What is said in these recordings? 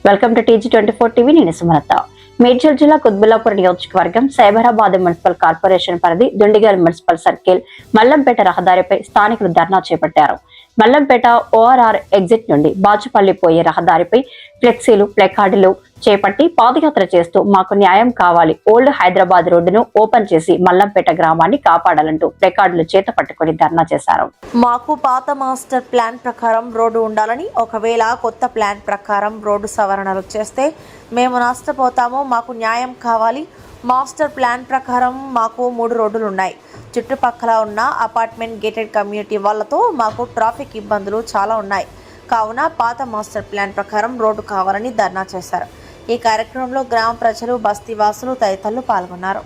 Welcome to TG24 TV. నేను సుమలత. మేడ్చల్ జిల్లా కుత్బుల్లాపూర్ నియోజకవర్గం సైబరాబాద్ మున్సిపల్ కార్పొరేషన్ పరిధి దుండిగల్ మున్సిపల్ సర్కిల్ మల్లంపేట రహదారిపై స్థానికులు ధర్నా చేపట్టారు. మల్లంపేట ORR ఎగ్జిట్ నుండి బాచుపల్లి పోయే రహదారిపై ఫ్లెక్సీలు, ప్లెకార్డులు చేపట్టి పాదయాత్ర చేస్తూ మాకు న్యాయం కావాలి, ఓల్డ్ హైదరాబాద్ రోడ్డును ఓపెన్ చేసి మల్లంపేట గ్రామాన్ని కాపాడాలంటూ ప్లెకార్డులు చేత పట్టుకుని ధర్నా చేశారు. మాకు పాత మాస్టర్ ప్లాన్ ప్రకారం రోడ్డు ఉండాలని, ఒకవేళ కొత్త ప్లాన్ ప్రకారం రోడ్డు సవరణలు చేస్తే మేము నష్టపోతాము. మాకు న్యాయం కావాలి. మాస్టర్ ప్లాన్ ప్రకారం మాకు 3 రోడ్డులు ఉన్నాయి. చుట్టుపక్కల ఉన్న అపార్ట్మెంట్, గేటెడ్ కమ్యూనిటీ వాళ్ళతో మాకు ట్రాఫిక్ ఇబ్బందులు చాలా ఉన్నాయి. కావున పాత మాస్టర్ ప్లాన్ ప్రకారం రోడ్డు కావాలని ధర్నా చేశారు. ఈ కార్యక్రమంలో గ్రామ ప్రజలు, బస్తీ వాసులు తదితరులు పాల్గొన్నారు.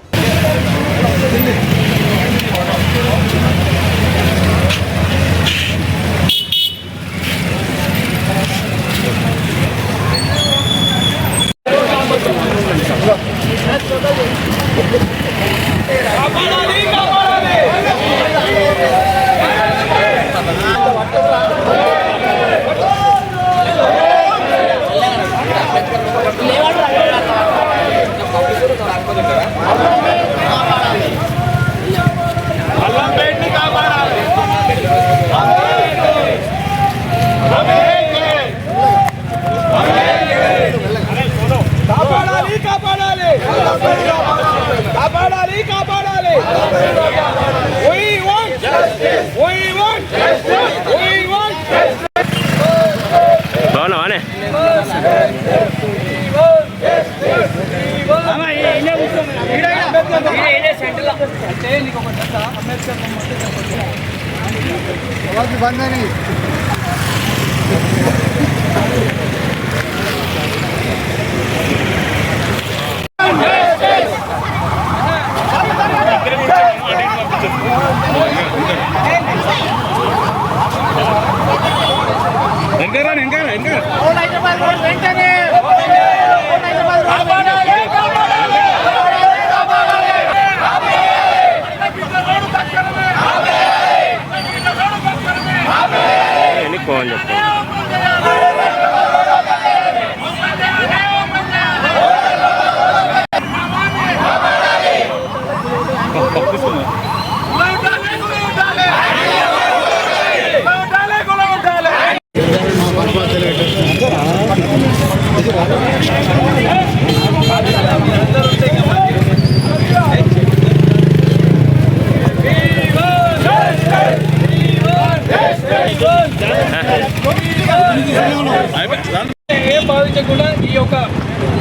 ఏం భావించకుండా ఈ యొక్క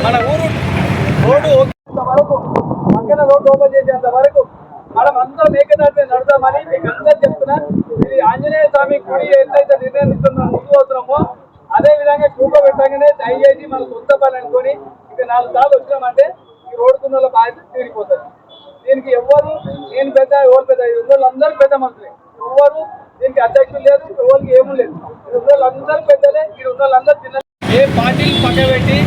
మన ఊరు రోడ్డు వరకు పక్కన రోడ్డు ఓపెన్ చేసేంత వరకు మనం అందరం ఏకదాటిని నడుదామని మీకు అందరూ చెప్తున్నా. ఇది ఆంజనేయ స్వామి గుడి ఎంతైతే నిర్ణయిస్తున్నా ముందు అవసరమో అదే విధంగా చూప పెట్టగానే దయచేసి మన సొంత పని అనుకొని ఇక 4 సార్లు వచ్చినామంటే ఈ రోడ్డుకున్న బాధ్యత తీరిపోతుంది. దీనికి ఎవరు నేను పెద్ద, ఎవరు పెద్ద, అందరూ పెద్ద మనుషులే. ఎవరు దీనికి అధ్యక్షులు లేదు, ఎవరికి ఏమీ లేదు. అందరూ పెద్దలే, ఇక్కడ ఉన్న వాళ్ళందరూ చిన్న. ఏ పార్టీలు పక్కబెట్టి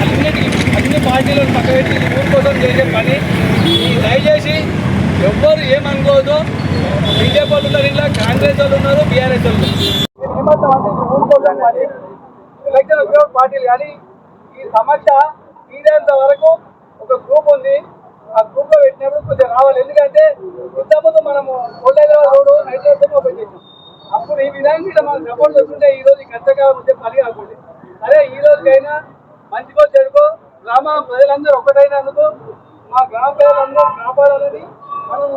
అన్ని పార్టీలను పక్కబెట్టి ఊరి కోసం చేసే పని. దయచేసి ఎవ్వరు ఏమనుకోదు. బీజేపీ వాళ్ళు ఉన్నారు, ఇలా కాంగ్రెస్ వాళ్ళు ఉన్నారు, BRS వాళ్ళు ఏమంటామంటే ఊరి కోసం కానీ ఎలక్షన్ వచ్చే పార్టీలు కానీ ఈ సమస్య తీరేంత వరకు ఒక గ్రూప్ ఉంది. ఆ గ్రూప్ లో పెట్టినప్పుడు కొంచెం రావాలి. ఎందుకంటే ఇంతకుముందు మనము old Hyderabad road Hyderabad open చేసాం. అప్పుడు ఈ విధంగా మనం సపోర్ట్ వస్తుంటే ఈ రోజు కష్టకాలం ఉంటే పని కాకుండా సరే ఈ రోజుకైనా మంచికో చెడుకో గ్రామ ప్రజలందరూ ఒక్కటైనందుకు మా గ్రామ ప్రజలందరూ కాపాడాలని మనం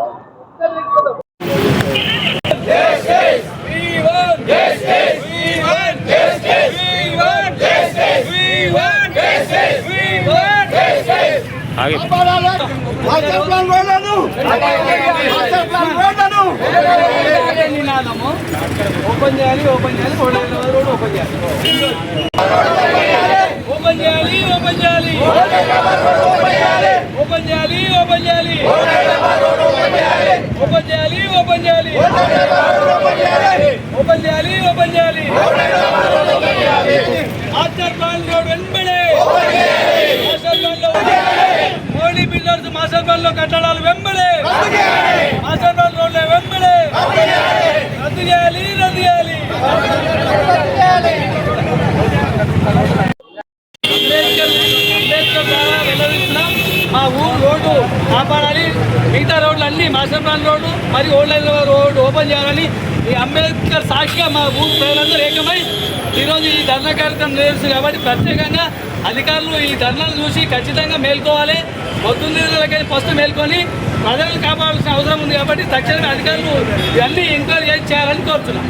ఓపెన్ చేయాలి, ఓపెన్ చేయాలి, రోడ్ ఓపెన్ చేయాలి, ఓపెన్ చేయాలి, ఓపెన్ చేయాలి, ఓపెన్ చేయాలి, ఓపెన్ చేయాలి, ఓపెన్ చేయాలి, ఓపెన్ చేయాలి, ఓపెన్ చేయాలి, ఓపెన్ చేయాలి. మాస్టర్ ప్లాన్ రోడ్ వెంబడే మోడీ బిల్డర్స్ మాస్టర్ ప్లాన్ లో కట్టడాలు వెంబడే మాస్టర్ ప్లాన్ రోడ్ల వెంబడే రద్దు చేయాలి, రద్దు చేయాలి. అందరి ద్వారా వెళ్ళదీస్తున్నాం. మా ఊరు రోడ్డు కాపాడాలి, మిగతా రోడ్లు అన్నీ మాస్టర్ ప్లాన్ రోడ్డు మరియు ఓల్డ్ హైదరాబాద్ రోడ్డు ఓపెన్ చేయాలని ఈ అంబేద్కర్ సాక్షిగా మా ఊరు ప్రజలందరూ ఏకమై ఈరోజు ఈ ధర్నా కార్యక్రమం నిర్వహిస్తుంది. కాబట్టి ప్రత్యేకంగా అధికారులు ఈ ధర్నాలు చూసి ఖచ్చితంగా మేల్కోవాలి. పొద్దున్నకి ఫస్ట్ మేల్కొని ప్రజలను కాపాడాల్సిన అవసరం ఉంది. కాబట్టి తక్షణమే అధికారులు ఇవన్నీ ఎంక్వైరీ చేయాలని కోరుతున్నాం.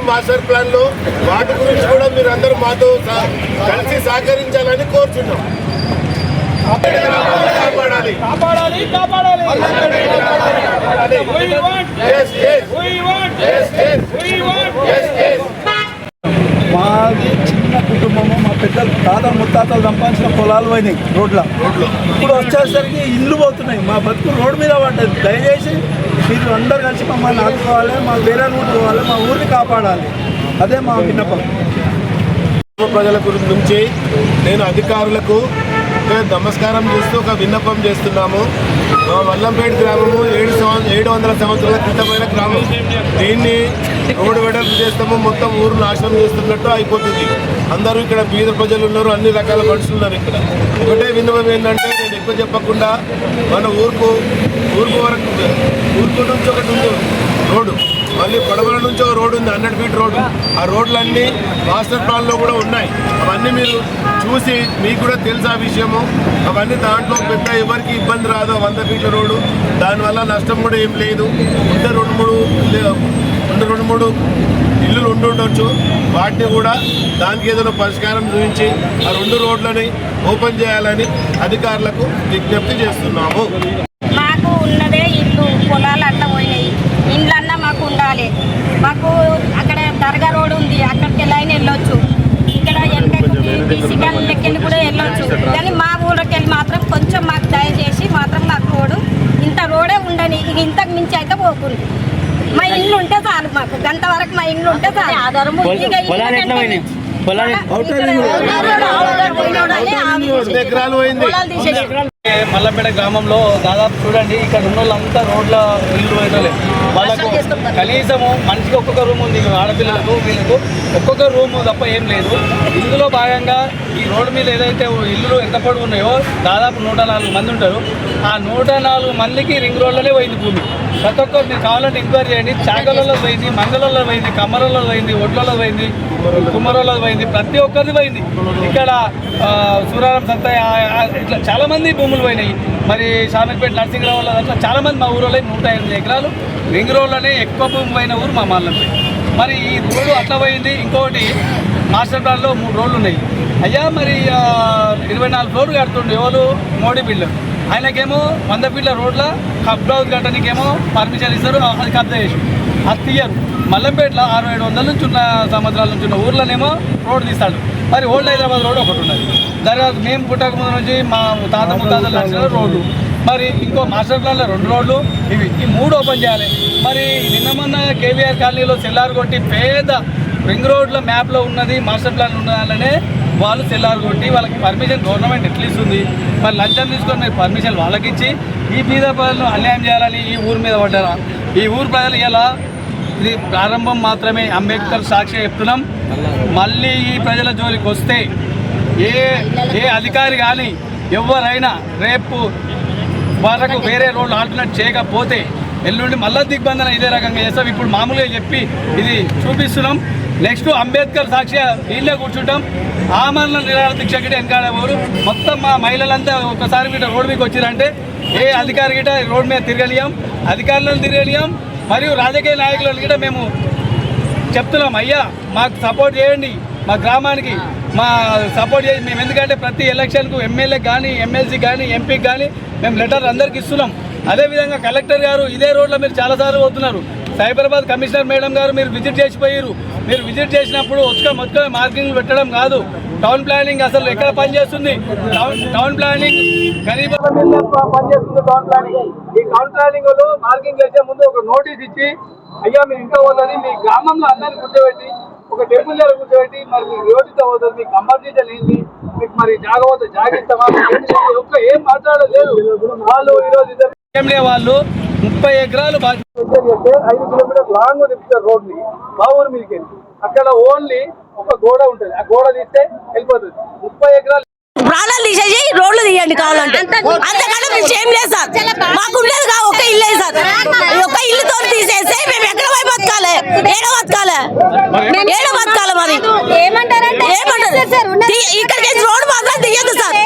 మాస్టర్ ప్లాన్ లో వాటి గురించి కూడా మీరు అందరూ మాతో కలిసి సహకరించాలని కోరుచున్నాం. కాపాడాలి కాపాడాలి కాపాడాలి. మాది చిన్న కుటుంబము, మా పెద్దలు తాత ముత్తాతలు సంపాదించిన పొలాలు పోయినాయి రోడ్లో. ఇప్పుడు వచ్చేసరికి ఇండ్లు పోతున్నాయి, మా బతుకు రోడ్డు మీద పడ్డది. దయచేసి మీరు అందరు కలిసి మమ్మల్ని ఆదుకోవాలి, మా వేరే రూట్ పోవాలి, మా ఊరిని కాపాడాలి. అదే మా విన్నపం. ప్రజల గురించి నుంచి నేను అధికారులకు నమస్కారం చేస్తూ ఒక విన్నపం చేస్తున్నాము. వల్లంపేట గ్రామము 700 సంవత్సరాల క్రితమైన గ్రామం. దీన్ని రోడ్డు వెడల్పు చేస్తాము, మొత్తం ఊరు నాశనం చేస్తున్నట్టు అయిపోతుంది. అందరూ ఇక్కడ బీద ప్రజలు ఉన్నారు, అన్ని రకాల మనుషులు ఉన్నారు. ఇక్కడ ఒకటే విన్నపం ఏంటంటే, నేను ఎక్కువ చెప్పకుండా మన ఊరుకు వరకు ఊరుకు నుంచి ఒకటి ఉంది రోడ్డు, మళ్ళీ పడమల నుంచి ఒక రోడ్డు ఉంది 100 ఫీట్ రోడ్డు. ఆ రోడ్లన్నీ మాస్టర్ ప్లాన్లో కూడా ఉన్నాయి. అవన్నీ మీరు చూసి మీకు కూడా తెలుసు ఆ విషయము. అవన్నీ దాంట్లో పెద్ద ఎవరికి ఇబ్బంది రాదు. 100 ఫీట్ల రోడ్డు, దానివల్ల నష్టం కూడా ఏం లేదు. ఉంటే 2-3 ఇల్లులు ఉండుండొచ్చు. వాటిని కూడా దానికి ఏదైనా పరిష్కారం చూపించి ఆ 2 రోడ్లని ఓపెన్ చేయాలని అధికారులకు విజ్ఞప్తి చేస్తున్నాము. మాకు ఉన్నదే ఇల్లు, పొలాలు అట్లా పోయినాయి. ఇండ్లన్నా మాకు ఉండాలి. మాకు అక్కడ దర్గా రోడ్ ఉంది, అక్కడికి వెళ్ళైనా వెళ్ళొచ్చు. ఇక్కడ సిగ్నల్ లెక్కని కూడా వెళ్ళొచ్చు. కానీ మా ఊళ్ళోకి వెళ్ళి మాత్రం కొంచెం మాకు దయచేసి మాత్రం మాకు ఇంత రోడే ఉండని, ఇక ఇంతకు మించి అయితే పోకుండా మా ఇల్లు ఉంటే చాలు. మాకు గంట వరకు మా ఇల్లు ఉంటే చాలు. ఆధారము మల్లంపేట గ్రామంలో దాదాపు చూడండి, ఇక్కడ ఉన్న వాళ్ళంతా రోడ్ల ఇల్లు పోయినలే. వాళ్ళకు కనీసము మనిషికి ఒక్కొక్క రూమ్ ఉంది. ఆడపిల్లలకు వీళ్ళకు ఒక్కొక్క రూము తప్ప ఏం లేదు. ఇందులో భాగంగా ఈ రోడ్డు మీద ఏదైతే ఇల్లులు ఎంత పొడవు ఉన్నాయో దాదాపు 104 మంది ఉంటారు. ఆ 104 మందికి రింగ్ రోడ్లోనే పోయింది భూమి. ప్రతి ఒక్కరు మీరు కావాలంటే ఎంక్వైరీ చేయండి. చాకలలో పోయింది, మంగళంలో పోయింది, కమ్మలలో పోయింది, ఒడ్లలో పోయింది, కుమ్మరోళ్ళలో పోయింది, ప్రతి ఒక్కరిది పోయింది. ఇక్కడ సూరారం సత్తయ్య ఇట్లా చాలామంది భూములు పోయినాయి. మరి షామీర్పేట నర్సింగ్రావు అట్లా చాలామంది మా ఊరిలో 108 ఎకరాలు రింగ్ రోడ్లోనే ఎక్కువ భూమి పోయిన ఊరు మా మల్లంపేట. మరి ఈ రోడ్డు అట్లా పోయింది. ఇంకోటి మాస్టర్ ప్లాన్లో 3 రోడ్లు ఉన్నాయి. అయ్యా మరి 24 ఫ్లోర్లు కడుతుండే ఎవరు మోడీ బిల్లు. ఆయనకేమో 100 ఫీట్ల రోడ్ల కబ్జా కట్టడానికేమో పర్మిషన్ ఇస్తారు, అది కబ్జా చేసి అది తీయరు. మల్లంపేటలో 600-700 నుంచి ఉన్న సంవత్సరాల నుంచి ఉన్న ఊర్లోనేమో రోడ్డు తీస్తాడు. మరి ఓల్డ్ హైదరాబాద్ రోడ్డు ఒకటి ఉన్నది. తర్వాత మేము పుట్టక ముందు నుంచి మా తాత ముత్తాతలు నడిచిన రోడ్డు. మరి ఇంకో మాస్టర్ ప్లాన్లో 2 రోడ్లు ఇవి, ఈ 3 ఓపెన్ చేయాలి. మరి నిన్న మొన్న కేవీఆర్ కాలనీలో సెల్లార్ కొట్టి పేద రింగ్ రోడ్ల మ్యాప్లో ఉన్నది మాస్టర్ ప్లాన్ ఉన్నదాలనే వాళ్ళు సెల్లార్ కొట్టి వాళ్ళకి పర్మిషన్ గవర్నమెంట్ ఎట్లా ఇస్తుంది. మరి లంచం తీసుకొని మీరు పర్మిషన్ వాళ్ళకి ఇచ్చి ఈ బీద ప్రజలను అన్యాయం చేయాలని ఈ ఊరి మీద పడ్డారా? ఈ ఊరు ప్రజలు ఇలా ఇది ప్రారంభం మాత్రమే. అంబేద్కర్ సాక్షి చెప్తున్నాం. మళ్ళీ ఈ ప్రజల జోలికి వస్తే ఏ అధికారి కానీ ఎవరైనా రేపు వాళ్ళకు వేరే రోడ్లు ఆల్టర్నేట్ చేయకపోతే ఎల్లుండి మళ్ళీ దిగ్బంధన ఇదే రకంగా చేస్తాం. ఇప్పుడు మామూలుగా చెప్పి ఇది చూపిస్తున్నాం. నెక్స్ట్ అంబేద్కర్ సాక్షి వీళ్ళే కూర్చుంటాం. ఆమరణ నిరాహార దీక్ష గిట వెనకాడేవారు మొత్తం మా మహిళలంతా ఒకసారి గిట రోడ్డు మీకు వచ్చిరంటే ఏ అధికారి గిట రోడ్డు మీద తిరగలియాం, అధికారులను తిరగలియాం. మరియు రాజకీయ నాయకులను కూడా మేము చెప్తున్నాం, అయ్యా మాకు సపోర్ట్ చేయండి, మా గ్రామానికి మా సపోర్ట్ చేసి మేము ఎందుకంటే ప్రతి ఎలక్షన్కు ఎమ్మెల్యే కానీ ఎమ్మెల్సీ కానీ ఎంపీకి కానీ మేము లెటర్ అందరికి ఇస్తున్నాం. అదేవిధంగా కలెక్టర్ గారు ఇదే రోడ్లో మీరు చాలాసార్లు పోతున్నారు. సైబరాబాద్ కమిషనర్ మేడం గారు మీరు విజిట్ చేసిపోయారు. మీరు విజిట్ చేసినప్పుడు మొత్తం మార్కింగ్ పెట్టడం కాదు, టౌన్ ప్లానింగ్ అసలు ఎక్కడ పనిచేస్తుంది? టౌన్ ప్లానింగ్ గరీబ్ పనిచేస్తుంది. టౌన్ ప్లానింగ్ ఈ టౌన్ ప్లానింగ్ లో మార్కింగ్ చేసే ముందు ఒక నోటీస్ ఇచ్చి, అయ్యా మీ ఇంట్లో పోతుంది, మీ గ్రామంలో అందరినీ కూర్చోబెట్టి ఒక టేబుల్ దగ్గర కూర్చోబెట్టి మరి మీ రోడ్డుతో పోతుంది, మీకు కంపల్సరీ ఏంటి, మీకు మరి జాగ్రత్త జాగ్రత్త ఏం మాట్లాడలేదు. వాళ్ళు ఈరోజు వాళ్ళు 30 ఎకరాలు బాకీ. అంటే 5 కిలోమీటర్ లాంగ్ తిప్పుతారు రోడ్ని మా ఊరు మీదకి. అక్కడ ఓన్లీ ఒక గోడ ఉంటుంది, ఆ గోడ తీస్తే వెళ్ళిపోతుంది. 30 ఎకరాలు ప్రాణాలు తీసేసి రోడ్లు తీయండి కావాలంటే, అంతకంటే మేము ఏం లేదు సార్. మాకు ఉండేది కాదు ఒక ఇల్లే సార్. ఒక ఇల్లుతో తీసేస్తే మేము ఎక్కడ పోయి బతకాలి, ఏడ బతకాలి మరి ఏమంటారు? ఇక్కడికి రోడ్ మాత్రం తీయద్దు సార్,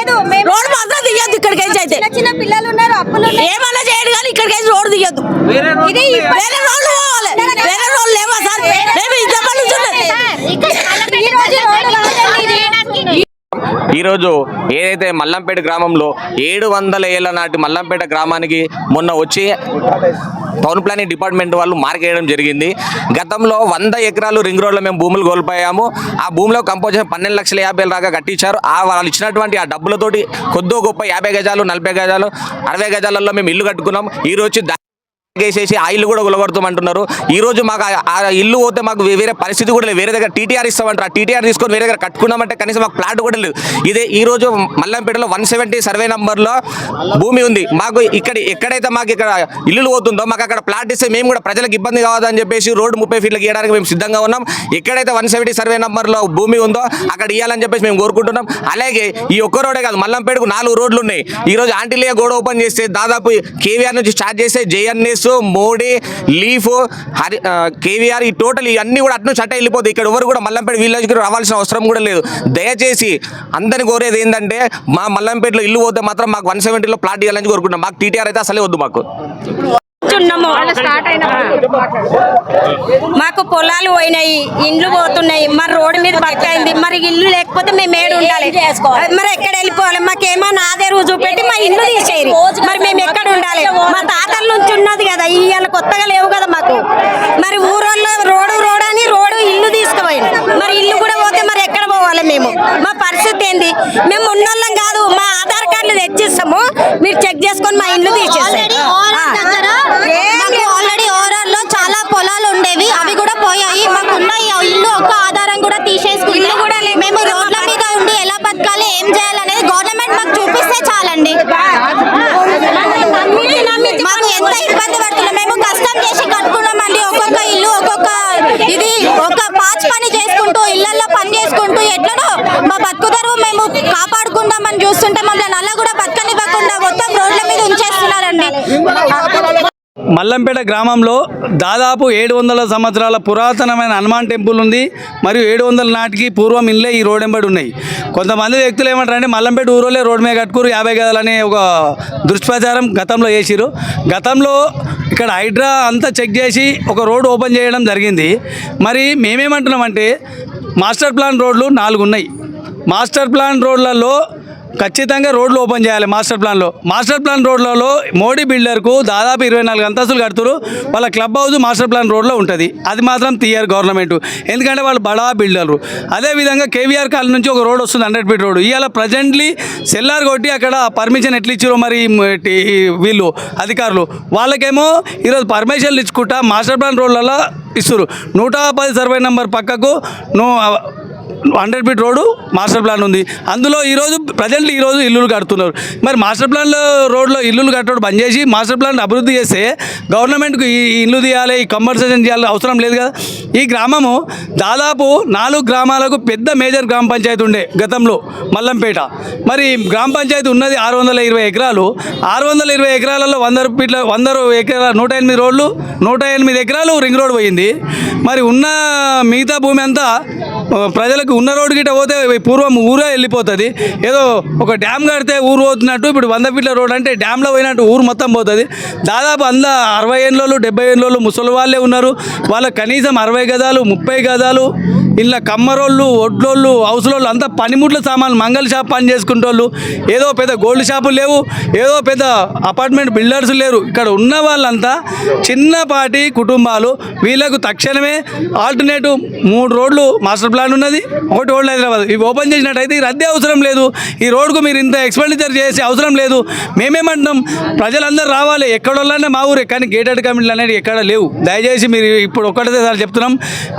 రోడ్ మాత్రం తీయద్దు. ఇక్కడికి అయితే చిన్న పిల్లలు ఉన్నారు, అప్పులు ఏమన్నా చేయడు కానీ ఇక్కడికి రోడ్ తీయద్దు. వేరే రోడ్లు పోవాలి, వేరే రోడ్లు లేవా సార్? మేము ఇంతమంది ఈరోజు ఏదైతే మల్లంపేట గ్రామంలో 700 ఏళ్ల నాటి మల్లంపేట గ్రామానికి మొన్న వచ్చి టౌన్ ప్లానింగ్ డిపార్ట్మెంట్ వాళ్ళు మార్క్ వేయడం జరిగింది. గతంలో 100 ఎకరాలు రింగ్ రోడ్లో మేము భూములు కోల్పోయాము. ఆ భూమిలో కంపోజిషన్ 12,50,000 దాకా కట్టించారు. వాళ్ళు ఇచ్చినటువంటి ఆ డబ్బులతోటి కొద్దో గొప్ప 50 గజాలు 40 గజాలు 60 గజాలలో మేము ఇల్లు కట్టుకున్నాం. ఈరోజు వేసేసి ఆ ఇల్లు కూడా గులగొడతామంటున్నారు. ఈ రోజు మాకు ఆ ఇల్లు పోతే మాకు వేరే పరిస్థితి కూడా లేదు. వేరే దగ్గర టీటీఆర్ ఇస్తామంటారు. ఆ టీటీఆర్ తీసుకొని వేరే దగ్గర కట్టుకున్నామంటే కనీసం మాకు ప్లాట్ కూడా లేదు. ఇదే ఈ రోజు మల్లంపేటలో 170 సర్వే నంబర్లో భూమి ఉంది. మాకు ఎక్కడైతే మాకు ఇక్కడ ఇల్లు పోతుందో మాకు అక్కడ ప్లాట్ ఇస్తే మేము కూడా ప్రజలకు ఇబ్బంది కావద్దని చెప్పేసి రోడ్డు 30 ఫీట్లకు గీయడానికి మేము సిద్ధంగా ఉన్నాం. ఎక్కడైతే 170 సర్వే నంబర్లో భూమి ఉందో అక్కడ ఇవ్వాలని చెప్పేసి మేము కోరుకుంటున్నాం. అలాగే ఈ ఒక్క రోడే కాదు, మల్లంపేటకు 4 రోడ్లు ఉన్నాయి. ఈ రోజు ఆంటీలియా గోడ ఓపెన్ చేస్తే దాదాపు కేవీఆర్ నుంచి స్టార్ట్ చేస్తే జేఎన్ఎస్, మోడీ, లీఫ్, కేవీఆర్, ఈ టోటల్ ఇవన్నీ కూడా అటు నుంచి అట్టే వెళ్ళిపోతాయి. ఇక్కడ ఎవరు కూడా మల్లంపేట విలేజ్కి రావాల్సిన అవసరం కూడా లేదు. దయచేసి అందరిని కోరేది ఏంటంటే మా మల్లంపేటలో ఇల్లు పోతే మాత్రం మాకు 170లో ప్లాట్ ఇవ్వాలని కోరుకుంటున్నాం. మాకు టీటీఆర్ అయితే అసలే వద్దు. మాకు పొలాలు పోయినాయి, ఇండ్లు పోతున్నాయి, మరి రోడ్డు మీద బతకైంది. మరి ఇల్లు లేకపోతే మేము ఏడు ఉండాలి, మరి ఎక్కడ వెళ్ళిపోవాలి? మాకేమన్నా ఆధార్ చూపెట్టి మా ఇల్లు తీసేది, మరి మేము ఎక్కడ ఉండాలి? మా తాతల నుంచి ఉన్నది కదా, ఇవాళ కొత్తగా లేవు కదా మాకు. మరి ఊరోళ్ళ రోడ్డు అని రోడ్డు ఇల్లు తీసుకుపోయింది, మరి ఇల్లు కూడా పోతే మరి ఎక్కడ పోవాలి మేము? మా పరిస్థితి ఏంది? మేము ఉన్నోళ్ళం కాదు, మా ఆధార్ కార్డులు తెచ్చిస్తాము, మీరు చెక్ చేసుకొని మా ఇల్లు తీసేస్తాం. ఆల్రెడీ ఓవరాల్లో చాలా పొలాలు ఉండేవి, అవి కూడా పోయాయి. మాకున్న ఇల్లు ఒక్క ఆధారం కూడా తీసేసుకుంటే కూడా మేము రోడ్ల మీద ఉండి ఎలా బతకాలి, ఏం చేయాలనేది గవర్నమెంట్ మాకు చూపిస్తే చాలండి. మాకు ఎంత ఇబ్బంది పడుతున్నాం, మేము కష్టం చేసి కట్టుకున్నామండి. ఒక్కొక్క ఇల్లు ఒక్కొక్క ఇది ఒక పాచి పని చేసుకుంటూ ఇళ్లలో పని చేసుకుంటూ ఎట్లనో మా బతుకుదరువు మేము కాపాడుకుందామని చూస్తుంటే మమ్మల్ని అలా కూడా బతకనివ్వకుండా మొత్తం రోడ్ల మీద ఉంచేస్తున్నారండి. మల్లంపేట గ్రామంలో దాదాపు 700 సంవత్సరాల పురాతనమైన హనుమాన్ టెంపుల్ ఉంది. మరియు 700 నాటికి పూర్వం ఇళ్ళే ఈ రోడ్ వెంబడి ఉన్నాయి. కొంతమంది వ్యక్తులు ఏమంటారంటే మల్లంపేట ఊరోలే రోడ్ మీద కట్టుకురు 50 గదాలని ఒక దుష్ప్రచారం గతంలో చేసిరు. గతంలో ఇక్కడ హైడ్రా అంతా చెక్ చేసి ఒక రోడ్ ఓపెన్ చేయడం జరిగింది. మరి మేమేమంటున్నామంటే మాస్టర్ ప్లాన్ రోడ్లు 4 ఉన్నాయి. మాస్టర్ ప్లాన్ రోడ్లలో ఖచ్చితంగా రోడ్లు ఓపెన్ చేయాలి. మాస్టర్ ప్లాన్ రోడ్లలో మోడీ బిల్డర్కు దాదాపు 24 అంతస్తులు కడుతురు. వాళ్ళ క్లబ్ హౌస్ మాస్టర్ ప్లాన్ రోడ్లో ఉంటుంది. అది మాత్రం తీయరు గవర్నమెంట్, ఎందుకంటే వాళ్ళు బడా బిల్డర్లు. అదేవిధంగా కేవీఆర్ కాలనీ నుంచి ఒక రోడ్ వస్తుంది, 100 ఫీట్ రోడ్. ఇవాళ ప్రజెంట్లీ సెల్లార్ కొట్టి అక్కడ పర్మిషన్ ఎట్లా ఇచ్చారో మరి వీళ్ళు అధికారులు వాళ్ళకేమో ఈరోజు పర్మిషన్లు ఇచ్చుకుంటా మాస్టర్ ప్లాన్ రోడ్లలో ఇస్తారు. 110 సర్వే నెంబర్ పక్కకు 100 ఫీట్ రోడ్డు మాస్టర్ ప్లాన్ ఉంది. అందులో ఈరోజు ఇల్లులు కడుతున్నారు. మరి మాస్టర్ ప్లాన్ రోడ్లో ఇల్లులు కట్టడం బంద్ చేసి మాస్టర్ ప్లాన్ అభివృద్ధి చేస్తే గవర్నమెంట్కు ఈ ఇల్లు తీయాలి, ఈ కంపల్సేషన్ చేయాలి అవసరం లేదు కదా. ఈ గ్రామము దాదాపు 4 గ్రామాలకు పెద్ద మేజర్ గ్రామ పంచాయతీ ఉండే గతంలో మల్లంపేట. మరి గ్రామ పంచాయతీ ఉన్నది 620 ఎకరాలు. 620 ఎకరాలలో 100 ఎకరాలు 108 రోడ్లు 108 ఎకరాలు రింగ్ రోడ్ పోయింది. మరి ఉన్న మిగతా భూమి అంతా ప్రజలకు ఉన్న రోడ్డు గిట్ట పోతే పూర్వం ఊరే వెళ్ళిపోతుంది. ఏదో ఒక డ్యామ్ కడితే ఊరు పోతున్నట్టు ఇప్పుడు 100 ఫీట్ల రోడ్ అంటే డ్యామ్లో పోయినట్టు ఊరు మొత్తం పోతుంది. దాదాపు 60 ఏళ్ళోళ్ళు 70 ఏళ్ళోళ్ళు ముసలి వాళ్ళే ఉన్నారు. వాళ్ళకి కనీసం 60 గజాలు 30 గజాలు ఇలా కమ్మరోళ్ళు, ఒడ్లోళ్ళు, హౌస్లోళ్ళు అంతా పనిముట్ల సామాన్లు మంగళ షాప్ పని చేసుకుంటోళ్ళు. ఏదో పెద్ద గోల్డ్ షాపులు లేవు, ఏదో పెద్ద అపార్ట్మెంట్ బిల్డర్స్ లేరు. ఇక్కడ ఉన్న వాళ్ళంతా చిన్నపాటి కుటుంబాలు. వీళ్ళకు తక్షణమే ఆల్టర్నేటివ్ 3 రోడ్లు మాస్టర్ ప్లాన్ ఉన్నది, 1 రోడ్లు హైదరాబాద్. ఇవి ఓపెన్ చేసినట్టయితే ఈ రద్దీ అవసరం లేదు. ఈ రోడ్డుకు మీరు ఇంత ఎక్స్పెండిచర్ చేసే అవసరం లేదు. మేమేమంటున్నాం, ప్రజలందరూ రావాలి. ఎక్కడోళ్ళనే మా ఊరే, కానీ గేటెడ్ కమిటీలు అనేవి ఎక్కడ లేవు. దయచేసి మీరు ఇప్పుడు ఒక్కటే సార్ చెప్తున్నాం,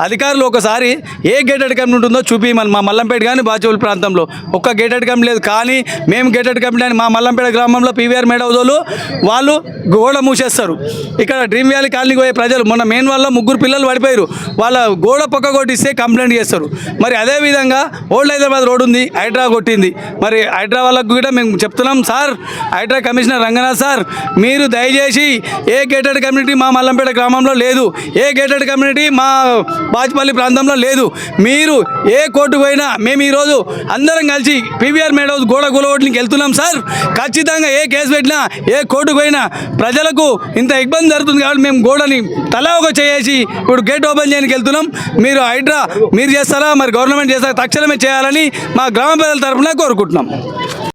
అధికారులు ఒకసారి ఏ గేటెడ్ కమ్యూనిటీ ఉందో చూపించమని మా మల్లంపేట కానీ బాచుపల్లి ప్రాంతంలో ఒక్క గేటెడ్ కమ్యూనిటీ లేదు. కానీ మేము గేటెడ్ కమ్యూనిటీ అని మా మల్లంపేట గ్రామంలో పీవీఆర్ మేడవదోలు వాళ్ళు గోడ మూసేస్తారు. ఇక్కడ డ్రీమ్ వ్యాలీ కాలనీకి పోయే ప్రజలు మొన్న మెయిన్ వల్ల 3 పిల్లలు పడిపోయారు, వాళ్ళ గోడ పక్క కొట్టిస్తే కంప్లైంట్ చేస్తారు. మరి అదేవిధంగా ఓల్డ్ హైదరాబాద్ రోడ్ ఉంది, హైడ్రా కొట్టింది. మరి హైడ్రా వాళ్ళకు కూడా మేము చెప్తున్నాం, sir HYDRAA commissioner Ranganath sir, మీరు దయచేసి ఏ గేటెడ్ కమ్యూనిటీ మా మల్లంపేట గ్రామంలో లేదు, ఏ గేటెడ్ కమ్యూనిటీ మా బాచుపల్లి ప్రాంతంలో లేదు. మీరు ఏ కోర్టుకు పోయినా మేము ఈరోజు అందరం కలిసి పీవీఆర్ మేడ గోడ కూలగొట్టడానికి వెళ్తున్నాం సార్. ఖచ్చితంగా ఏ కేసు పెట్టినా ఏ కోర్టుకు పోయినా ప్రజలకు ఇంత ఇబ్బంది జరుగుతుంది కాబట్టి మేము గోడని తలా ఒక చేసి ఇప్పుడు గేట్ ఓపెన్ చేయడానికి వెళ్తున్నాం. మీరు హైడ్రా మీరు చేస్తారా, మరి గవర్నమెంట్ చేస్తారా, తక్షణమే చేయాలని మా గ్రామ ప్రజల తరఫున కోరుకుంటున్నాం.